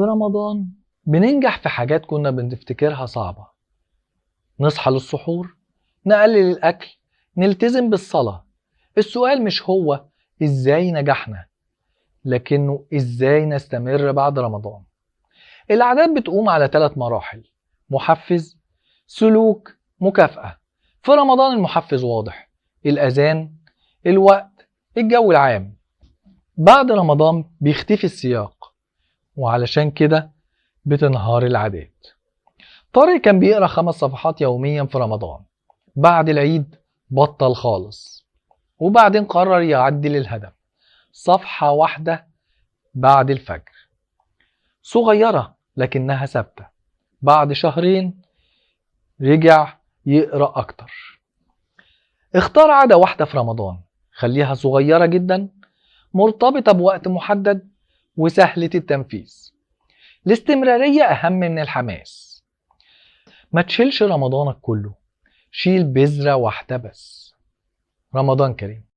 في رمضان بننجح في حاجات كنا بنفتكرها صعبة. نصحى للسحور، نقلل الأكل، نلتزم بالصلاة. السؤال مش هو إزاي نجحنا، لكنه إزاي نستمر بعد رمضان. العادات بتقوم على 3 مراحل: محفز، سلوك، مكافأة. في رمضان المحفز واضح: الأذان، الوقت، الجو العام. بعد رمضان بيختفي السياق، وعلشان كده بتنهار العادات. طارق كان بيقرأ 5 صفحات يوميا في رمضان. بعد العيد بطل خالص، وبعدين قرر يعدل الهدف: صفحة واحدة بعد الفجر. صغيرة لكنها ثابتة. بعد شهرين رجع يقرأ أكتر. اختار عادة واحدة في رمضان، خليها صغيرة جدا، مرتبطة بوقت محدد، وسهلة التنفيذ. الاستمرارية أهم من الحماس. ما تشيلش رمضانك كله، شيل بذرة واحدة بس. رمضان كريم.